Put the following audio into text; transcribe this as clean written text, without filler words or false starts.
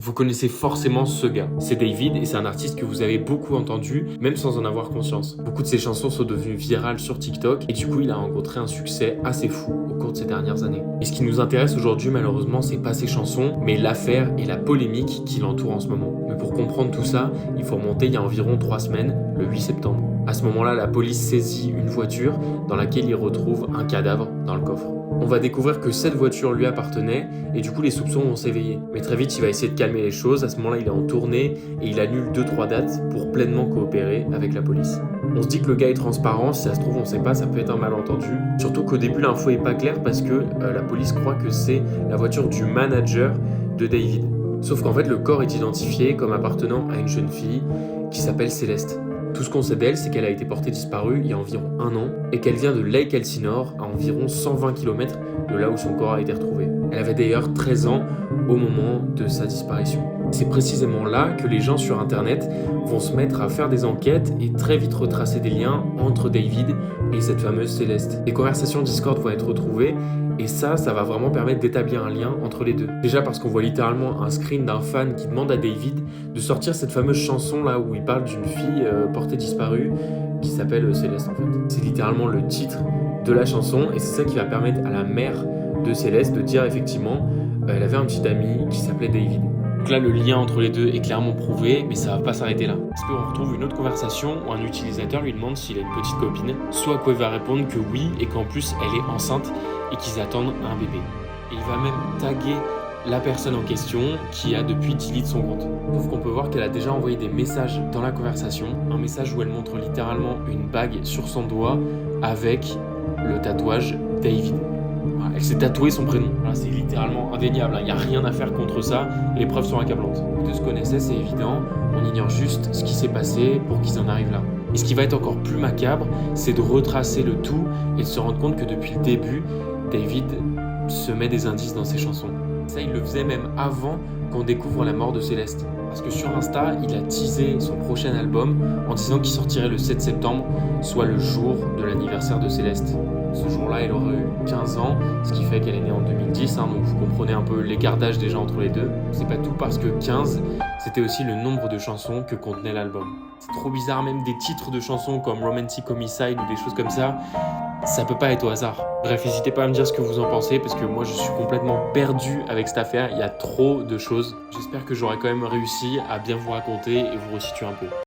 Vous connaissez forcément ce gars. C'est David et c'est un artiste que vous avez beaucoup entendu, même sans en avoir conscience. Beaucoup de ses chansons sont devenues virales sur TikTok et du coup il a rencontré un succès assez fou au cours de ces dernières années. Et ce qui nous intéresse aujourd'hui malheureusement c'est pas ses chansons, mais l'affaire et la polémique qui l'entoure en ce moment. Mais pour comprendre tout ça, il faut remonter il y a environ 3 semaines, le 8 septembre. À ce moment-là, la police saisit une voiture dans laquelle il retrouve un cadavre dans le coffre. On va découvrir que cette voiture lui appartenait et du coup les soupçons vont s'éveiller. Mais très vite il va essayer de calmer les choses, à ce moment-là il est en tournée et il annule 2-3 dates pour pleinement coopérer avec la police. On se dit que le gars est transparent, si ça se trouve on sait pas, ça peut être un malentendu. Surtout qu'au début l'info est pas claire parce que la police croit que c'est la voiture du manager de David. Sauf qu'en fait le corps est identifié comme appartenant à une jeune fille qui s'appelle Céleste. Tout ce qu'on sait d'elle, c'est qu'elle a été portée disparue il y a environ 1 an et qu'elle vient de Lake Elsinore, à environ 120 km de là où son corps a été retrouvé. Elle avait d'ailleurs 13 ans au moment de sa disparition. C'est précisément là que les gens sur internet vont se mettre à faire des enquêtes et très vite retracer des liens entre David et cette fameuse Céleste. Les conversations Discord vont être retrouvées et ça va vraiment permettre d'établir un lien entre les deux. Déjà parce qu'on voit littéralement un screen d'un fan qui demande à David de sortir cette fameuse chanson là où il parle d'une fille portée disparue qui s'appelle Céleste en fait. C'est littéralement le titre de la chanson et c'est ça qui va permettre à la mère de Céleste de dire effectivement elle avait un petit ami qui s'appelait David. Donc là, le lien entre les deux est clairement prouvé, mais ça va pas s'arrêter là. Parce qu'on retrouve une autre conversation où un utilisateur lui demande s'il a une petite copine, soit quoi il va répondre que oui, et qu'en plus elle est enceinte et qu'ils attendent un bébé. Et il va même taguer la personne en question qui a depuis delete son compte. Sauf qu'on peut voir qu'elle a déjà envoyé des messages dans la conversation, un message où elle montre littéralement une bague sur son doigt avec le tatouage David. Elle s'est tatoué son prénom. C'est littéralement indéniable, il n'y a rien à faire contre ça, les preuves sont accablantes. De ce qu'on essaie, c'est évident, on ignore juste ce qui s'est passé pour qu'ils en arrivent là. Et ce qui va être encore plus macabre, c'est de retracer le tout et de se rendre compte que depuis le début, David se met des indices dans ses chansons. Ça, il le faisait même avant qu'on découvre la mort de Céleste. Parce que sur Insta, il a teasé son prochain album en disant qu'il sortirait le 7 septembre, soit le jour de l'anniversaire de Céleste. Ce jour-là, elle aurait eu 15 ans, ce qui fait qu'elle est née en 2010, donc vous comprenez un peu l'écart d'âge déjà entre les deux. C'est pas tout parce que 15, c'était aussi le nombre de chansons que contenait l'album. C'est trop bizarre, même des titres de chansons comme Romantic Homicide ou des choses comme ça peut pas être au hasard. Bref, n'hésitez pas à me dire ce que vous en pensez parce que moi je suis complètement perdu avec cette affaire, il y a trop de choses. J'espère que j'aurai quand même réussi à bien vous raconter et vous resituer un peu.